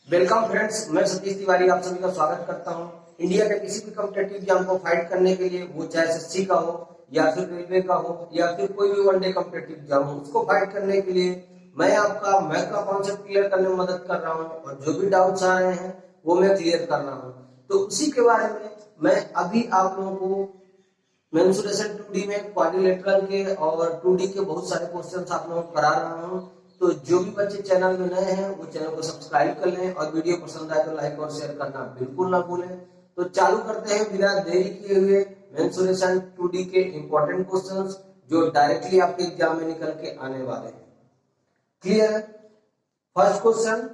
Welcome friends, मैं सतीश तिवारी आप सभी का स्वागत करता हूं। इंडिया के किसी भी कॉम्पिटेटिव एग्जाम को फाइट करने के लिए, वो चाहे एसएससी का हो या फिर रेलवे का हो या फिर कोई भी वनडे कॉम्पिटेटिव एग्जाम हो, उसको फाइट करने के लिए मैं आपका मैथ का कॉन्सेप्ट क्लियर करने में मदद कर रहा हूं और जो भी डाउट्स आ रहे हैं वो मैं क्लियर कर रहा हूं। तो उसी के बारे में मैं अभी आप लोगों को मेंसुरेशन 2D में क्वाड्रिलेटरल के और 2D के बहुत सारे क्वेश्चंस आप लोगों को करा रहा हूं। तो जो भी बच्चे चैनल में नए हैं वो चैनल को सब्सक्राइब कर लें और वीडियो पसंद आए तो लाइक और शेयर करना बिल्कुल ना भूलें। तो चालू करते हैं बिना देरी किए हुए मेंसुरेशन 2D के इंपॉर्टेंट क्वेश्चंस जो डायरेक्टली आपके एग्जाम में निकल के आने वाले हैं। क्लियर है? फर्स्ट क्वेश्चन,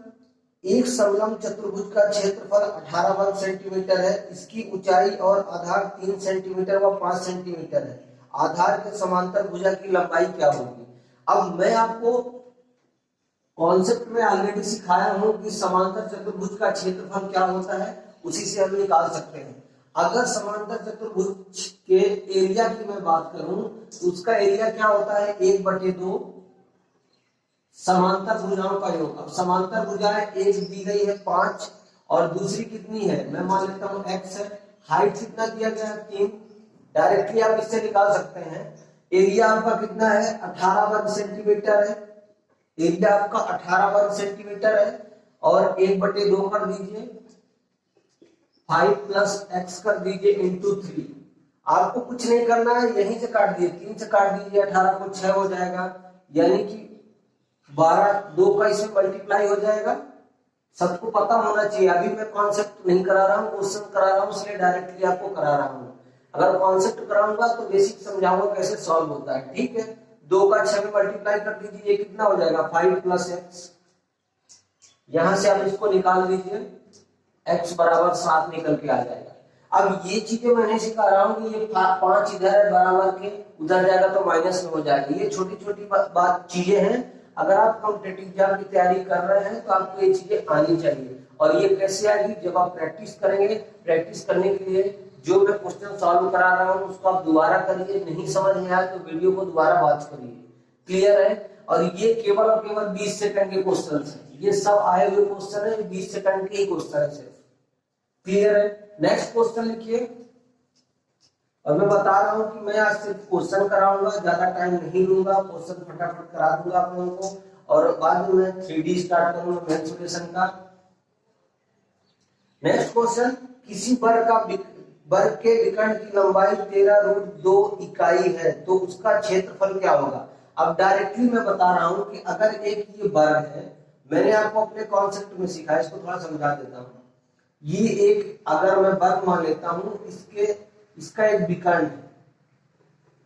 एक समलंब चतुर्भुज का क्षेत्रफल 18 वर्ग सेंटीमीटर है। इसकी ऊंचाई और आधार 3 सेंटीमीटर व 5 सेंटीमीटर है। आधार के समांतर भुजा की लंबाई क्या होगी? अब मैं आपको कॉन्सेप्ट में ऑलरेडी सिखाया हूं कि समांतर चतुर्भुज का क्षेत्रफल क्या होता है, उसी से हम निकाल सकते हैं। अगर समांतर चतुर्भुज के एरिया की मैं बात करूं तो उसका एरिया क्या होता है? 1/2 समांतर भुजाओं का योग। अब समांतर भुजाएं एक दी गई है 5 और दूसरी कितनी है, मैं मान लेता हूं x है। हाइट कितना दिया गया है? 3। डायरेक्टली आप इससे निकाल सकते हैं। एरिया आपका कितना है? 18 वर्ग सेंटीमीटर है। एरिया आपका 18 वर्ग सेंटीमीटर है और 1/2 कर दीजिए, 5 प्लस x कर दीजिए इंटू 3। आपको कुछ नहीं करना है, यहीं से काट दिए, 3 से काट दीजिए, 18 को 6 हो जाएगा, यानी कि 12, 2 का इसमें मल्टीप्लाई हो जाएगा। सबको पता होना चाहिए, अभी मैं कॉन्सेप्ट नहीं करा रहा हूँ, क्वेश्चन करा रहा हूँ, इसलिए डायरेक्टली आपको करा रहा हूँ। अगर कॉन्सेप्ट कराऊंगा तो बेसिक समझाऊंगा कैसे सॉल्व होता है। ठीक है, 2 का 6 में मल्टीप्लाई कर दीजिए, ये कितना हो जाएगा? 5 प्लस x। यहां से आप इसको निकाल दीजिए, x बराबर 7 निकल के आ जाएगा। अब ये चीजें मैंने सिखा रहा हूँ कि ये 5 इधर है बराबर के, उधर जाएगा तो माइनस में हो जाएगा। ये छोटी छोटी बात चीजें हैं। अगर आप कॉम्पिटिटिव एग्जाम की तैयारी कर रहे हैं तो आपको ये चीजें आनी चाहिए। और ये कैसे आएगी? जब आप प्रैक्टिस करेंगे। प्रैक्टिस करने के लिए जो मैं क्वेश्चन सॉल्व करा रहा हूँ उसको आप दोबारा करिए, नहीं समझ में आया तो वीडियो को दोबारा वॉच करिए। क्लियर है? और ये केवल और केवल 20 सेकंड के क्वेश्चन है, ये सब आए हुए क्वेश्चन है, 20 सेकंड के ही क्वेश्चन है सिर्फ। क्लियर है? नेक्स्ट क्वेश्चन लिखिए। और मैं बता रहा हूं कि मैं आज सिर्फ क्वेश्चन कराऊंगा, ज्यादा टाइम नहीं लूंगा, क्वेश्चन फटाफट करा दूंगा आप लोगों को और बाद में मैं 3D स्टार्ट करूंगा मेंसुरेशन का। नेक्स्ट क्वेश्चन, किसी वर्ग के विकर्ण की लंबाई 13√2 इकाई है तो उसका क्षेत्रफल क्या होगा? अब डायरेक्टली मैं बता रहा हूं कि अगर एक ये वर्ग है, मैंने आपको अपने कॉन्सेप्ट में सिखाया, इसको थोड़ा समझा देता हूं। ये एक अगर मैं वर्ग मान लेता हूं, इसका एक विकर्ण है,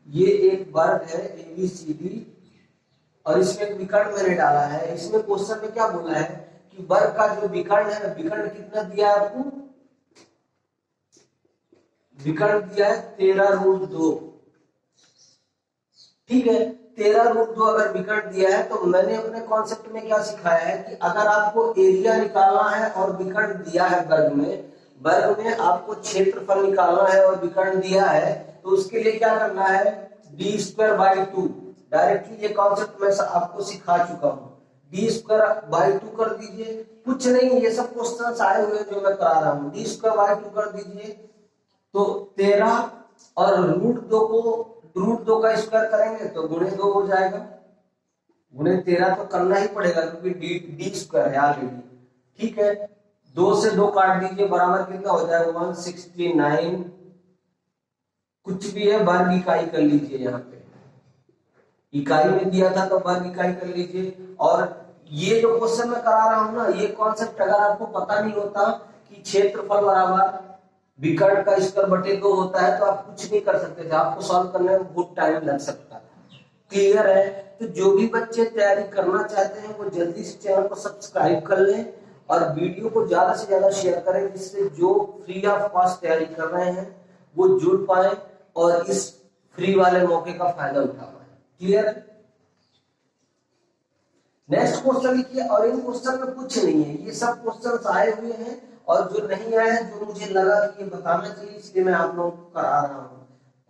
ये एक वर्ग है ABCD और इसमें एक विकर्ण मैंने डाला है। इसमें क्वेश्चन में क्या बोला है कि वर्ग का जो विकर्ण है, विकर्ण कितना दिया है आपको? विकर्ण दिया है 13√2। ठीक है, 13√2 अगर विकर्ण दिया है तो मैंने अपने कॉन्सेप्ट में क्या सिखाया है कि अगर आपको एरिया निकालना है और विकर्ण दिया है वर्ग में आपको क्षेत्रफल निकालना है और विकर्ण दिया है तो उसके लिए क्या करना है? d²/2। डायरेक्टली ये कॉन्सेप्ट मैं आपको सिखा चुका हूं। d²/2 कर दीजिए, कुछ नहीं, ये सब क्वेश्चंस आए हुए जो मैं करा रहा हूं। d²/2 कर दीजिए तो 13 और √2 का स्क्वायर करेंगे तो ×2 हो जाएगा। ×13 तो करना ही पड़ेगा क्योंकि d² है ऑलरेडी। ठीक है, 2 से 2 काट दीजिए, बराबर कितना हो जाएगा? 169। कुछ भी है, वर्ग इकाई कर लीजिए, यहाँ पे इकाई में दिया था तो वर्ग इकाई कर लीजिए। और ये जो क्वेश्चन मैं करा रहा हूं ना, ये कॉन्सेप्ट अगर आपको पता नहीं होता कि क्षेत्रफल बराबर विकर्ण का स्क्वायर/2 होता है तो आप कुछ नहीं कर सकते थे, आपको सॉल्व करने में बहुत टाइम लग सकता था। क्लियर है? तो जो भी बच्चे तैयारी करना चाहते हैं वो जल्दी से चैनल को सब्सक्राइब कर लें और वीडियो को ज्यादा से ज्यादा शेयर करें, जिससे जो फ्री ऑफ कॉस्ट तैयारी कर रहे हैं वो जुड़ पाए और इस फ्री वाले मौके का फायदा उठा पाए। क्लियर? नेक्स्ट क्वेश्चन लिखिए। और इन क्वेश्चन में कुछ नहीं है, ये सब क्वेश्चन आए हुए हैं और जो नहीं आए हैं, जो मुझे लगा कि ये बताना चाहिए इसलिए मैं आप लोगों को करा रहा हूं।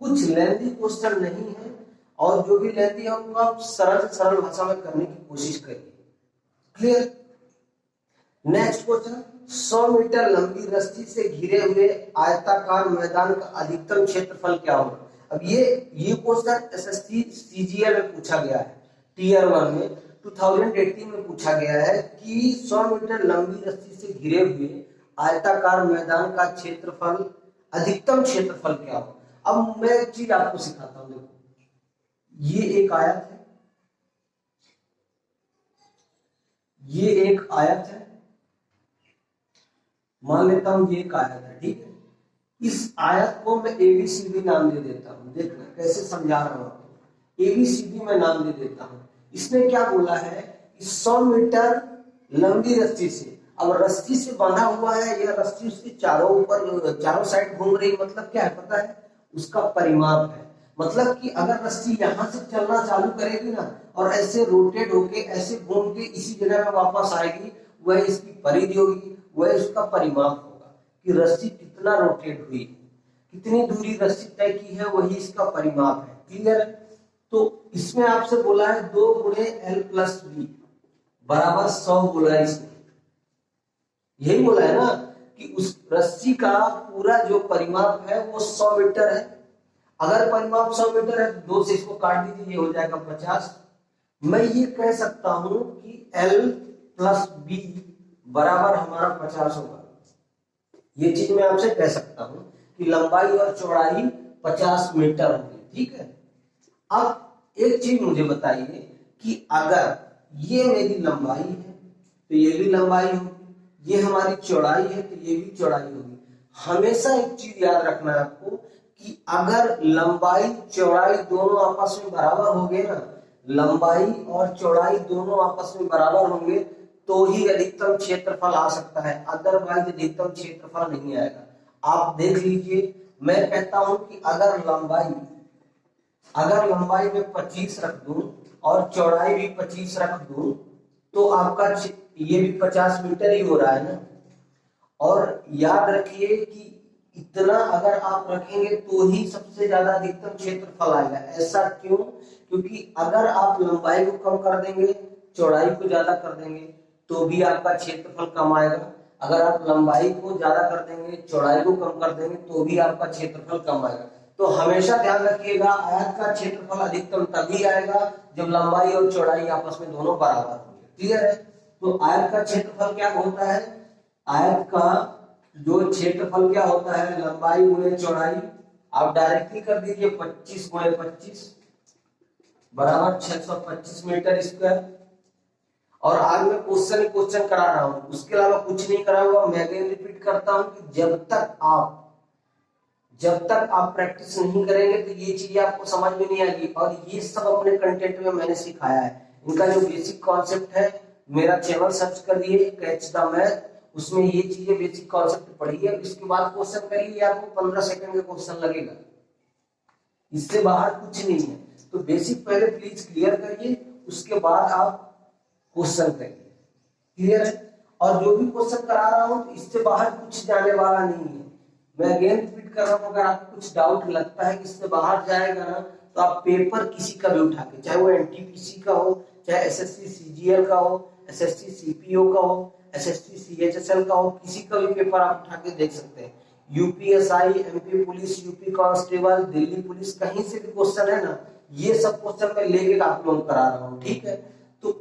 कुछ लेंथी क्वेश्चन नहीं है और जो भी लेंथी है उनको आप सरल भाषा में करने की कोशिश करिए। क्लियर? नेक्स्ट क्वेश्चन, 100 मीटर लंबी रस्सी से घिरे हुए आयताकार मैदान का अधिकतम क्षेत्रफल क्या होगा? अब ये क्वेश्चन एसएससी सीजीएल में पूछा गया है, टीयर 1 में 2018 में पूछा गया है कि 100 मीटर लंबी रस्सी से घिरे हुए आयताकार मैदान का क्षेत्रफल, अधिकतम क्षेत्रफल क्या होगा? अब मैं एक चीज आपको सिखाता हूं, देखो ये एक आयत है, ये एक आयत है, मान लेता हूं ये एक आयत है, ठीक है। इस आयत को मैं एबीसीडी नाम दे देता हूं, देखना कैसे समझा रहा हूं आपको। एबीसीडी में नाम दे देता हूं। इसने क्या बोला है, 100 मीटर लंबी रस्सी से, अब रस्सी से बंधा हुआ है, यह रस्सी उसके चारों साइड घूम रही, मतलब क्या है पता है, उसका परिमाप है। मतलब कि अगर रस्सी यहां से चलना चालू करेगी ना और ऐसे रोटेट होके ऐसे घूम के इसी जगह में वापस आएगी, वह इसकी परिधि होगी, वह इसका परिमाप होगा कि रस्सी कितना रोटेट हुई, कितनी दूरी रस्सी तय की है, वही इसका परिमाप है। क्लियर है? तो इसमें आपसे बोला है 2 गुणे L प्लस बी बराबर 100 बोला है इसमें, यही बोला है ना कि उस रस्सी का पूरा जो परिमाप है वो 100 मीटर है। अगर परिमाप 100 मीटर है तो 2 से इसको काट दीजिए, ये हो जाएगा 50। मैं ये कह सकता हूं कि L प्लस बी बराबर हमारा 50 होगा। ये चीज मैं आपसे कह सकता हूं कि लंबाई और चौड़ाई 50 मीटर होगी, ठीक है। अब एक चीज मुझे बताइए कि अगर ये मेरी लंबाई है तो ये भी लंबाई होगी, ये हमारी चौड़ाई है तो ये भी चौड़ाई होगी। हमेशा एक चीज याद रखना है आपको कि अगर लंबाई चौड़ाई दोनों आपस में बराबर होंगे ना, लंबाई और चौड़ाई दोनों आपस में बराबर होंगे तो ही अधिकतम क्षेत्रफल आ सकता है, अदरवाइज अधिकतम क्षेत्रफल नहीं आएगा। आप देख लीजिए, मैं कहता हूं कि अगर लंबाई में 25 रख दूं और चौड़ाई भी 25 रख दूं तो आपका ये भी 50 मीटर ही हो रहा है ना। और याद रखिए कि इतना अगर आप रखेंगे तो ही सबसे ज्यादा अधिकतम क्षेत्रफल आएगा। ऐसा क्यों? क्योंकि अगर आप लंबाई को कम कर देंगे, चौड़ाई को ज्यादा कर देंगे तो भी आपका क्षेत्रफल कम आएगा। अगर आप लंबाई को ज्यादा कर देंगे, चौड़ाई को कम कर देंगे तो भी आपका क्षेत्रफल कम आएगा। तो हमेशा ध्यान रखिएगा, आयत का क्षेत्रफल अधिकतम तभी आएगा जब लंबाई और चौड़ाई आपस में दोनों बराबर होंगे। क्लियर है? तो आयत का क्षेत्रफल क्या होता है? आयत का जो क्षेत्रफल क्या होता है, लंबाई गुणे चौड़ाई। आप डायरेक्टली कर दीजिए, 25 गुणे 25 बराबर 625 मीटर स्क्वायर। और आज मैं क्वेश्चन करा रहा हूं, उसके अलावा कुछ नहीं कराऊंगा। मैं अगेन रिपीट करता हूं कि जब तक आप प्रैक्टिस नहीं करेंगे तो ये चीजें आपको समझ में नहीं आएगी। और ये सब अपने कंटेंट में मैंने सिखाया है। इनका जो बेसिक कॉन्सेप्ट है, मेरा चैनल सर्च कर दिए कैच द मैथ, उसमें ये चीजें बेसिक कॉन्सेप्ट पढ़िए, इसके बाद क्वेश्चन करिए, आपको 15 सेकंड का क्वेश्चन लगेगा, इससे बाहर कुछ नहीं है। तो बेसिक पहले प्लीज क्लियर करिए, उसके बाद आप क्वेश्चन करिए। क्लियर है? और जो भी क्वेश्चन करा रहा हूं इससे बाहर कुछ जाने वाला नहीं है। मैं अगेन रिपीट कर रहा हूं, अगर आपको कुछ डाउट लगता है कि इससे बाहर जाएगा ना तो आप पेपर किसी का भी उठा के, चाहे वो एनटीपीसी का हो, चाहे एसएससी सीजीएल का हो, एसएससी सीपीओ का हो, एसएससी सीएचएसएल का हो, किसी का भी पेपर आप उठा के देख सकते हैं। UPSI, MP police, UP constable, Delhi police, कहीं से भी क्वेश्चन है ना, ये सब क्वेश्चन मैं लेके आप लोग करा रहा हूँ। ठीक है? तो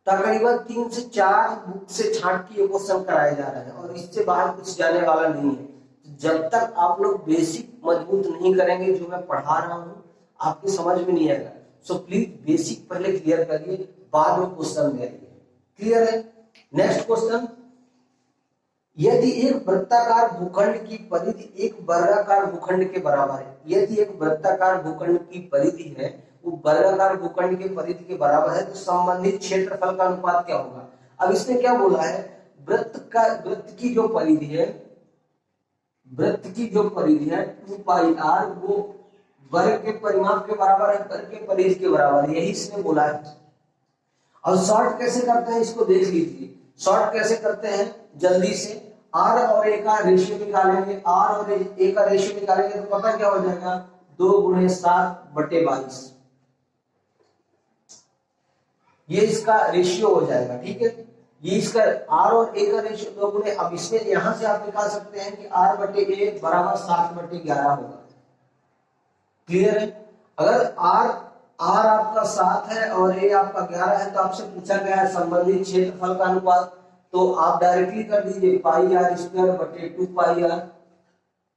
तकरीबन 3 से 4 बुक से छांट के ये क्वेश्चन कराए जा रहे हैं और इससे बाहर कुछ जाने वाला नहीं है। जब तक आप लोग बेसिक मजबूत नहीं करेंगे, जो मैं पढ़ा रहा हूँ आपकी समझ में नहीं आएगा। सो प्लीज बेसिक पहले क्लियर करिए, बाद में क्वेश्चन में आइए। क्लियर है? नेक्स्ट क्वेश्चन, यदि एक वृत्ताकार भूखंड की परिधि एक वर्गाकार भूखंड के बराबर है, यदि एक वृत्ताकार भूखंड की परिधि है वो वर्गाकार भूखंड की परिधि के बराबर है, तो संबंधित क्षेत्रफल का अनुपात क्या होगा? अब इसने क्या बोला है, वृत्त की जो परिधि है, वृत्त की जो परिधि है 2πr, वो वर्ग के परिमाप के बराबर है, वर्ग के परिधि के बराबर है, यही इसने बोला है। और शॉर्ट कैसे करते हैं इसको देख लीजिए। शॉर्ट कैसे करते हैं जल्दी से, r और a का रेशियो निकालेंगे, r और a का रेशियो निकालेंगे तो पता क्या हो जाएगा, 2 × 7/22, ये इसका रेशियो हो जाएगा। ठीक है, ये इसका आर और ए का रेशियो 2 गुणे, अब इसमें यहां से आप निकाल सकते हैं कि आर बटे ए बराबर 7/11 होगा। क्लियर है? अगर आर आपका 7 है और ए आपका 11 है तो आपसे पूछा गया है संबंधित क्षेत्रफल का अनुपात, तो आप डायरेक्टली कर दीजिए पाई आर स्क्वायर बटे 2 pi r,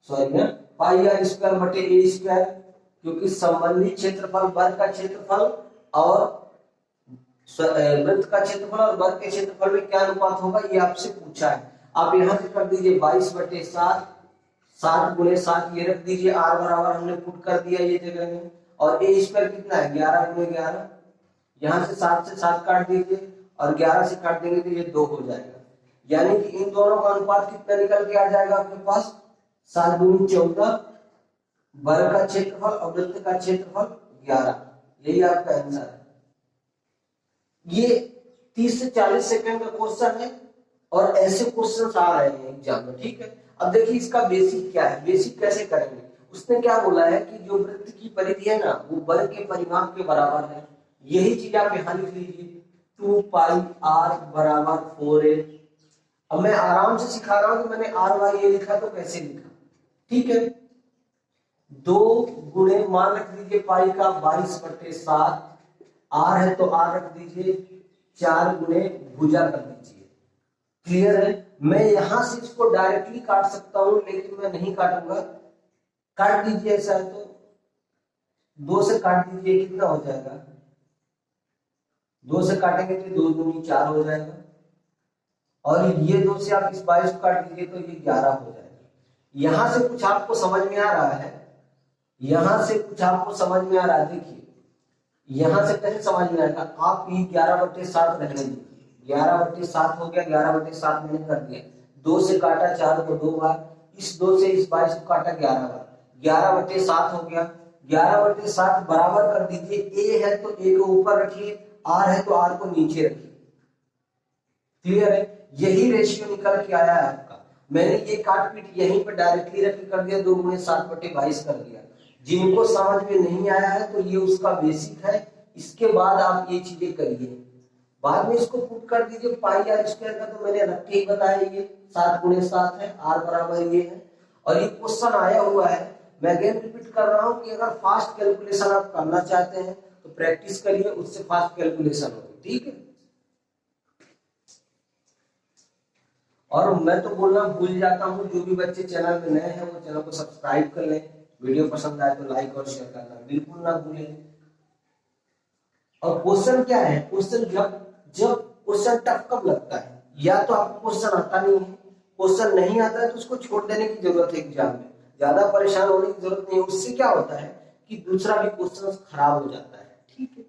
sorry pi r square बटे ए स्क्वायर, क्योंकि संबंधित क्षेत्रफल वर्ग का क्षेत्रफल और वृत्त का क्षेत्रफल और वर्ग के क्षेत्रफल में क्या अनुपात होगा ये आपसे पूछा है। आप यहां से कर दीजिए 22/7, 7 गुणे 7 ये रख दीजिए, आर बराबर हमने पुट कर दिया ये जगह में, और ए स्क्वायर कितना है 11 गुणे 11, यहां से 7 से 7 काट दीजिए और 11 से काट देंगे तो ये 2 हो जाएगा। यानी कि इन दोनों का अनुपात कितना निकल के आ जाएगा आपके पास 7 गुणे 14, वर्ग का क्षेत्रफल और वृत्त का क्षेत्रफल 11, यही आपका आंसर है। ये 30 से 40 सेकंड का क्वेश्चन है और ऐसे क्वेश्चन आ रहे हैं एग्जाम में, ठीक है। अब देखिए इसका बेसिक क्या है, बेसिक कैसे करेंगे। उसने क्या बोला है कि जो वृत्त की परिधि है ना वो वर्ग के परिमाप के बराबर है, यही चीज आप यहां लिख लीजिए 2 पाई आर बराबर 4a। अब मैं आराम से सिखा रहा हूं कि मैंने आर वाई ए लिखा तो कैसे लिखा, ठीक है। 2 गुणे मान रख दीजिए पाई का 22/7, आर है तो आर रख दीजिए, 4 गुणे भुजा कर दीजिए। क्लियर है? मैं यहां से इसको डायरेक्टली काट सकता हूं लेकिन मैं नहीं काटूंगा, काट दीजिए ऐसा है तो 2 से काट दीजिए, कितना हो जाएगा 2 से काटेंगे तो 2 दूनी 4 हो जाएगा, और ये 2 से आप इस 22 को काट दीजिए तो ये 11 हो जाएगा। यहां से कुछ आपको समझ में आ रहा है, यहां से कुछ आपको समझ में आ रहा है। देखिए यहां से कैसे समझ में आएगा, आप ये 11/7 रहने दीजिए, 11/7 हो गया, 11/7 मैंने कर दिया, 2 से काटा 4 को 2 बार, इस 2 से इस 22 को काटा 11 बार, 11/7 हो गया। 11/7 बराबर कर दीजिए, ए है तो ए को ऊपर रखिए, आर है तो आर को नीचे रखिए। क्लियर है? यही रेशियो निकल के आया है आपका। मैंने ये काट पीट यहीं पर डायरेक्टली रख कर दिया, 2 गुणे 7/22 कर दिया। जिनको समझ में नहीं आया है तो ये उसका बेसिक है, इसके बाद आप ये चीजें करिए, बाद में इसको पुट कर दीजिए। पाई आर स्क्वायर का तो मैंने रख के ही बताया, ये 7 गुणे 7 है, आर बराबर ये है, और ये क्वेश्चन आया हुआ है। मैं अगेन रिपीट कर रहा हूं कि अगर फास्ट कैलकुलेशन आप करना चाहते हैं तो प्रैक्टिस करिए, उससे फास्ट कैलकुलेशन होगी, ठीक है। और मैं तो बोलना भूल जाता हूं, जो भी बच्चे चैनल पे नए हैं वो चैनल को सब्सक्राइब कर लें, वीडियो पसंद आए तो लाइक और शेयर करना बिल्कुल ना भूलें। और क्वेश्चन क्या है, क्वेश्चन जब क्वेश्चन टफ कब लगता है, या तो आपको क्वेश्चन आता नहीं है, क्वेश्चन नहीं आता है तो उसको छोड़ देने की जरूरत है, एग्जाम में ज्यादा परेशान होने की जरूरत नहीं है। उससे क्या होता है कि दूसरा भी क्वेश्चन खराब हो जाता है, ठीक है।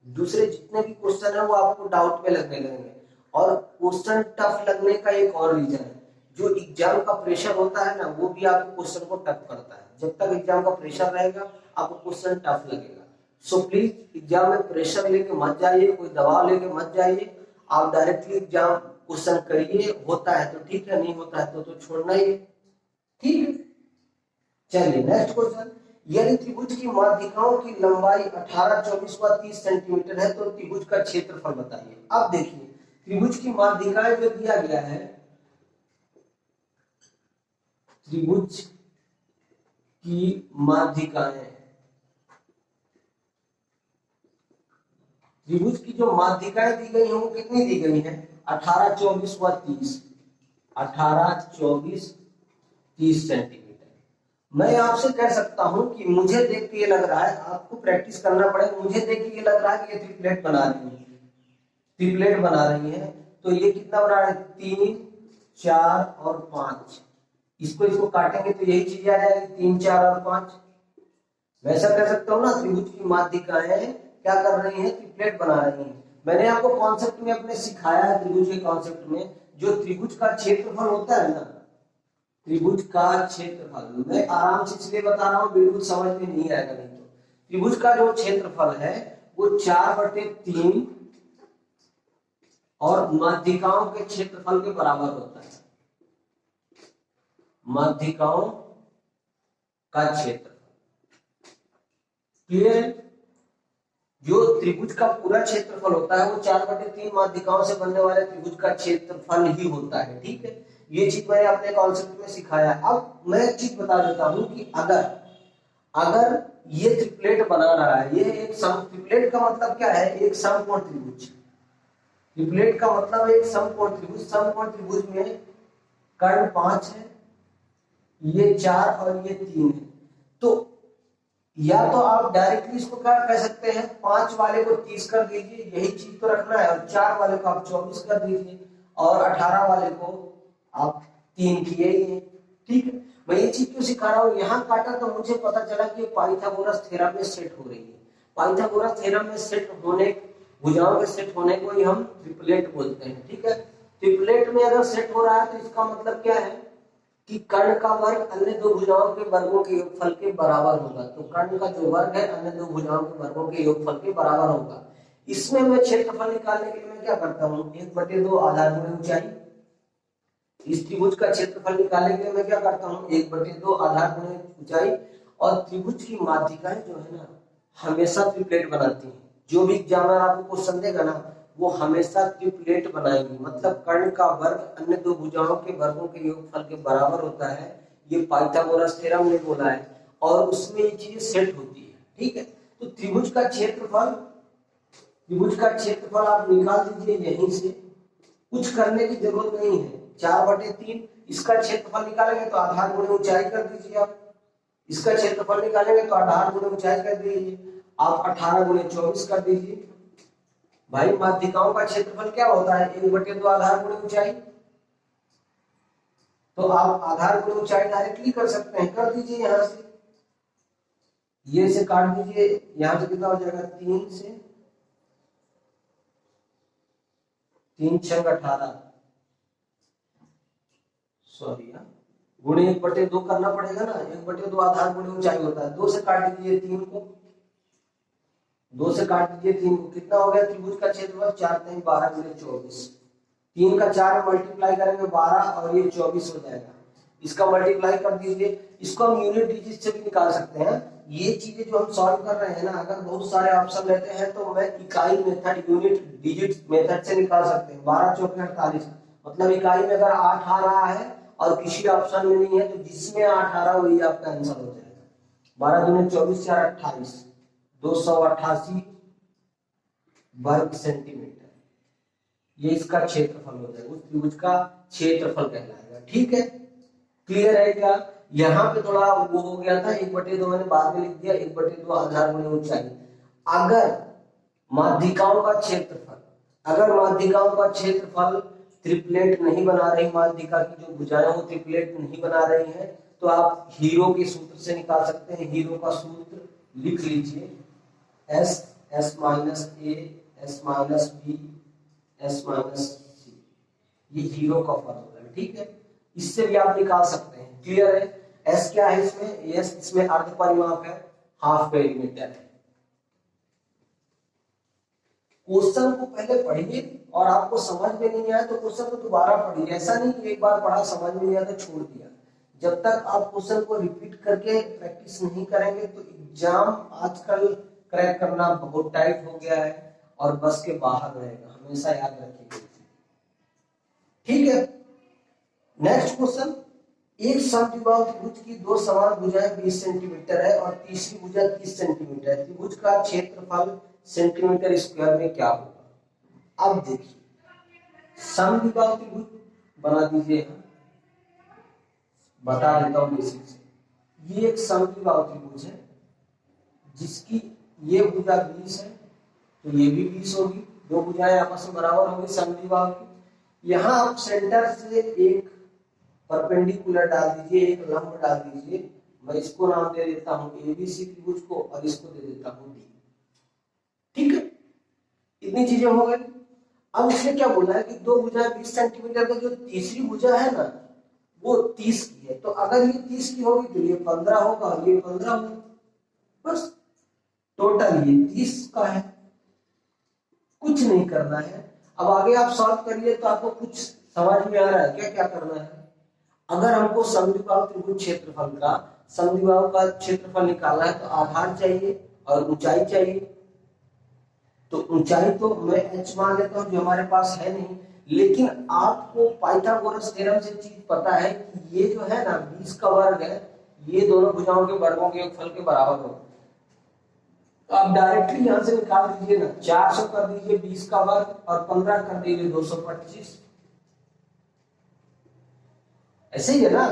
दूसरे जितने भी क्वेश्चन है वो आपको डाउट में लगने लगेंगे। और क्वेश्चन टफ लगने का एक और रीजन है, जो एग्जाम का प्रेशर होता है ना वो भी आपको क्वेश्चन को टफ करता है। जब तक एग्जाम का प्रेशर रहेगा आपको क्वेश्चन टफ लगेगा। सो प्लीज एग्जाम में प्रेशर लेके मत जाइए, कोई दबाव लेके मत जाइए, आप डायरेक्टली एग्जाम क्वेश्चन करिए, होता है तो ठीक है, नहीं होता है तो छोड़ना ही है, ठीक है। चलिए नेक्स्ट क्वेश्चन, यदि त्रिभुज की माध्यिकाओं की लंबाई 18, 24 व 30 सेंटीमीटर है तो त्रिभुज का क्षेत्रफल बताइए। अब देखिए त्रिभुज की माध्यिकाएं जो दिया गया है, त्रिभुज की माध्यिकाएं, त्रिभुज की जो माध्यिकाएं दी गई हैं वो कितनी दी गई हैं 18, 24 व 30, 18, 24, 30 सेंटीमीटर। मैं आपसे कह सकता हूं कि मुझे देख के ये लग रहा है, आपको प्रैक्टिस करना पड़ेगा, मुझे देख के ये लग रहा है कि ये ट्रिपलेट बना रही है, ट्रिपलेट बना रही है। तो ये कितना बना रहा है 3, 4 और 5, इसको काटेंगे तो यही चीज आ जाएगी 3, 4 और 5। वैसा कह सकता हूँ ना, त्रिभुज की माध्यिकाएं क्या कर रही हैं, ट्रिपलेट बना रही हैं। मैंने आपको कॉन्सेप्ट में अपने सिखाया है, त्रिभुज के कॉन्सेप्ट में जो त्रिभुज का क्षेत्रफल होता है ना, त्रिभुज का क्षेत्रफल मैं आराम से इसलिए बता रहा हूँ, बिल्कुल समझ में नहीं आएगा नहीं तो। त्रिभुज का जो क्षेत्रफल है वो 4/3 और माध्यिकाओं के क्षेत्रफल के बराबर होता है, माध्यिकाओं का क्षेत्रफल। क्लियर? जो त्रिभुज का पूरा क्षेत्रफल होता है वो 4/3 माध्यिकाओं से बनने वाले त्रिभुज का क्षेत्रफल ही होता है। ठीक है, ये चीज मैंने अपने कॉन्सेप्ट में सिखाया। अब मैं एक चीज बता देता हूं कि अगर अगर ये ट्रिपलेट बना रहा है, ये एक ट्रिपलेट का मतलब क्या है, एक समकोण त्रिभुज। ट्रिपलेट का मतलब एक समकोण त्रिभुज। समकोण त्रिभुज में कर्ण 5 है, ये 4 और ये 3 है। तो या तो आप डायरेक्टली इसको क्या कह सकते हैं, 5 वाले को 30 कर दीजिए, यही चीज तो रखना है, और 4 वाले को आप 24 कर दीजिए, और 18 वाले को आप 3 किए ही है। ठीक है, मैं ये चीज क्यों सिखा रहा हूँ, यहाँ काटा तो मुझे पता चला कि पाइथागोरस थ्योरम में सेट हो रही है। पाइथागोरस थ्योरम में सेट होने, भुजाओं के सेट होने को ही हम ट्रिपलेट बोलते हैं। ठीक है, ट्रिपलेट में अगर सेट हो रहा है तो इसका मतलब क्या है कि कर्ण का वर्ग अन्य दो भुजाओं के वर्गों के योगफल के बराबर होगा। तो कर्ण का जो वर्ग है अन्य दो भुजाओं के वर्गों के योगफल के बराबर होगा। इसमें मैं क्षेत्रफल निकालने के लिए मैं क्या करता हूँ, 1/2 आधार गुणे ऊंचाई। इस त्रिभुज का क्षेत्रफल निकालने के लिए मैं क्या करता हूँ, 1/2 आधार गुणे ऊंचाई। और त्रिभुज की माध्यिकाएं जो है ना हमेशा ट्रिपलेट बनाती हैं। जो भी एग्जामिनर आपको क्वेश्चन देगा ना वो हमेशा ट्रिपलेट बनाएंगी, मतलब कर्ण का वर्ग अन्य दो भुजाओं के वर्गों के योगफल के बराबर होता है। ये पाइथागोरस थ्योरम ने बोला है और उसमें ये चीजें सेट होती है। ठीक है, तो त्रिभुज का क्षेत्रफल आप निकाल दीजिए यहीं से, कुछ करने की जरूरत नहीं है। 4/3 इसका क्षेत्रफल निकालेंगे तो आधार गुणे ऊंचाई कर दीजिए आप। इसका क्षेत्रफल निकालेंगे तो आधार गुणे ऊंचाई कर दीजिए, आप 18 गुणे 24 कर दीजिए। भाई माध्यिकाओं का क्षेत्रफल क्या होता है, 1/2 आधार गुणे ऊंचाई। तो आप आधार गुणे ऊंचाई डायरेक्टली कर सकते हैं, कर दीजिए यहां से, ये से काट दीजिए, यहां से कितना हो जाएगा, 3 से 3 × 18, सॉरी गुणे 1/2 करना पड़ेगा ना, 1/2 आधार गुणे ऊंचाई होता है। 2 से काट दीजिए 3 को, 2 से काट दीजिए 3 को, कितना हो गया त्रिभुज का क्षेत्रफल, 4 × 3 = 12 × 24। 3 का 4 मल्टीप्लाई करेंगे 12 और ये 24 हो जाएगा। इसका मल्टीप्लाई कर दीजिए, इसको हम यूनिट डिजिट से भी निकाल सकते हैं। ये चीजें जो हम सॉल्व कर रहे हैं ना, अगर बहुत सारे ऑप्शन लेते हैं तो मैं इकाई मेथड, यूनिट डिजिट मेथड से निकाल सकते हैं। 12 × 4 = 48, मतलब इकाई में अगर 8 आ रहा है और किसी ऑप्शन में नहीं है तो जिसमें 8 आ रहा है वही आपका आंसर हो जाएगा। 12 दूनी 24 × 4 = 28, 288 वर्ग सेंटीमीटर, ये इसका क्षेत्रफल हो जाएगा, उस त्रिभुज का क्षेत्रफल कहलाएगा। ठीक है, क्लियर है क्या? यहाँ पे थोड़ा वो हो गया था, 1/2 मैंने बाद में लिख दिया, 1/2 आधार गुणे ऊंचाई। अगर माध्यिकाओं का क्षेत्रफल ट्रिपलेट नहीं बना रही, माध्यिका की जो भुजाएं वो ट्रिपलेट नहीं बना रही हैं, तो आप हीरो के सूत्र से निकाल सकते हैं। हीरो का सूत्र लिख लीजिए, S - A S - B S - C, ये हीरो का फॉर्मूला है। ठीक है, इससे भी आप निकाल सकते हैं। क्लियर है? S क्या है इसमें, S इसमें अर्ध परिमाप है, हाफ पेरीमीटर है। क्वेश्चन को पहले पढ़िए और आपको समझ में नहीं आया तो क्वेश्चन को दोबारा पढ़िए। ऐसा नहीं कि एक बार पढ़ा समझ में नहीं आया तो छोड़ दिया। जब तक आप क्वेश्चन को रिपीट करके प्रैक्टिस नहीं करेंगे तो एग्जाम आजकल क्रैक करना बहुत टाइट हो गया है और बस के बाहर रहेगा, हमेशा याद रखिएगा। ठीक है, नेक्स्ट क्वेश्चन, एक समद्विबाहु त्रिभुज की दो समान भुजाएं 20 सेंटीमीटर है और तीसरी भुजा 30 सेंटीमीटर है। त्रिभुज का क्षेत्रफल सेंटीमीटर स्क्वायर में क्या होगा? अब देखिए, समद्विबाहु त्रिभुज बना दीजिए, बता देता हूं बेसिक से। ये एक समद्विबाहु त्रिभुज है जिसकी ये भुजा 20 है तो ये भी 20 होगी, दो भुजाएं आपस में बराबर होंगी समद्विबाहु की। यहां आप सेंटर से एक परपेंडिकुलर डाल दीजिए, एक लंब डाल दीजिए। मैं इसको नाम दे देता हूं ABC त्रिभुज को और इसको दे देता हूं D। ठीक है, इतनी चीजें हो गई। अब इसने क्या बोला है कि दो भुजाएं 20 सेंटीमीटर का, जो तीसरी भुजा है ना वो 30 की है। तो अगर ये 30 की होगी तो ये 15 होगा और ये 15 होगा, बस टोटल ये 30 का है। कुछ नहीं करना है। अब आगे आप सॉल्व करिए तो आपको कुछ समझ में आ रहा है क्या क्या करना है। अगर हमको समद्विबाहु त्रिभुज क्षेत्रफल का, समद्विबाहु का क्षेत्रफल निकालना है तो आधार चाहिए और ऊंचाई चाहिए। तो ऊंचाई तो मैं h मान लेता हूँ जो हमारे पास है नहीं, लेकिन आपको पाइथागोरस थ्योरम से चीज पता है कि ये जो है ना 20 का वर्ग है, ये दोनों भुजाओं के वर्गों के योगफल के बराबर होगा। तो आप डायरेक्टली यहां से निकाल दीजिए ना, 400 कर दीजिए 20 का वर्ग और 15 कर दीजिए 225, ऐसे ही है ना।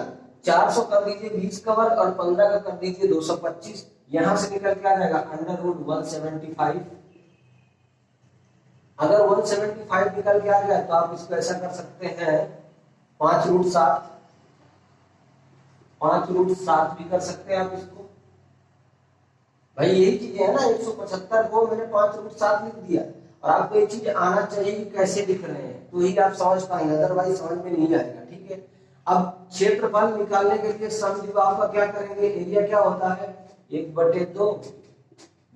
400 कर दीजिए 20 का वर्ग और 15 का कर दीजिए 225, यहां से निकल के आ जाएगा √175। अगर 175 निकल के आ गया तो आप इसको ऐसा कर सकते हैं 5√7, 5√7 भी कर सकते हैं आप इसको। भाई यही चीज है ना, 175 को मैंने 5√7 लिख दिया, और आपको ये चीज आना चाहिए कि कैसे लिख रहे हैं, तो ही आप समझ पाएंगे, अदरवाइज समझ में नहीं आएगा। ठीक है, अब क्षेत्रफल निकालने के लिए सम विभाग का क्या करेंगे, एरिया क्या होता है 1/2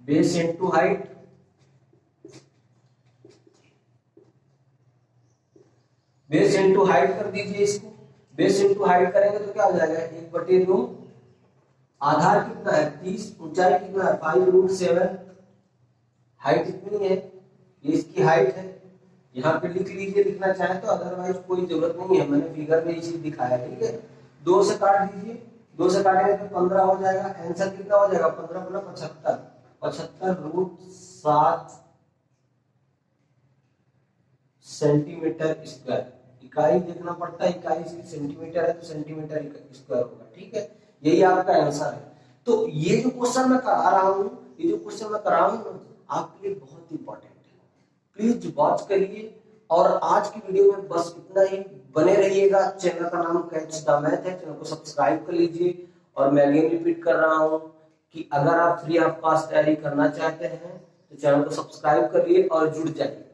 base into height, base into height कर दीजिए इसको। बेस इनटू हाइट करेंगे तो क्या हो जाएगा 1/2, आधार कितना है 30, ऊंचाई कितना है 5√7, हाइट कितनी है, ये इसकी हाइट है, यहाँ पे लिख लीजिए लिखना चाहे तो, अदरवाइज कोई जरूरत नहीं है, मैंने फिगर में ये चीज दिखाया। ठीक है, 2 से काट दीजिए, 2 से काटेंगे तो 15 हो जाएगा, आंसर कितना हो जाएगा 15 × 75, 75√7 सेंटीमीटर स्क्वायर। इकाई देखना पड़ता है, इकाई इसकी सेंटीमीटर है तो सेंटीमीटर स्क्वायर होगा। ठीक है, यही आपका आंसर है। तो ये जो क्वेश्चन मैं करा रहा हूँ, ये जो क्वेश्चन मैं करा रहा हूँ आपके लिए बहुत इंपॉर्टेंट है, प्लीज वॉच करिए। और आज की वीडियो में बस इतना ही, बने रहिएगा। चैनल का नाम कैच द मैथ है, चैनल को सब्सक्राइब कर लीजिए। और मैं अगेन रिपीट कर रहा हूँ कि अगर आप फ्री ऑफ कॉस्ट तैयारी करना चाहते हैं तो चैनल को सब्सक्राइब करिए और जुड़ जाइए।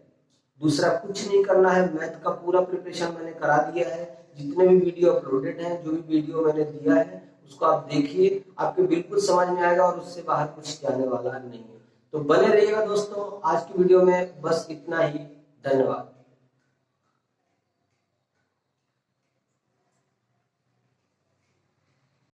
दूसरा कुछ नहीं करना है, मैथ का पूरा प्रिपरेशन मैंने करा दिया है, जितने भी वीडियो अपलोडेड हैं, जो भी वीडियो मैंने दिया है उसको आप देखिए, आपके बिल्कुल समझ में आएगा और उससे बाहर कुछ जाने वाला नहीं है। तो बने रहिएगा दोस्तों, आज की वीडियो में बस इतना ही, धन्यवाद।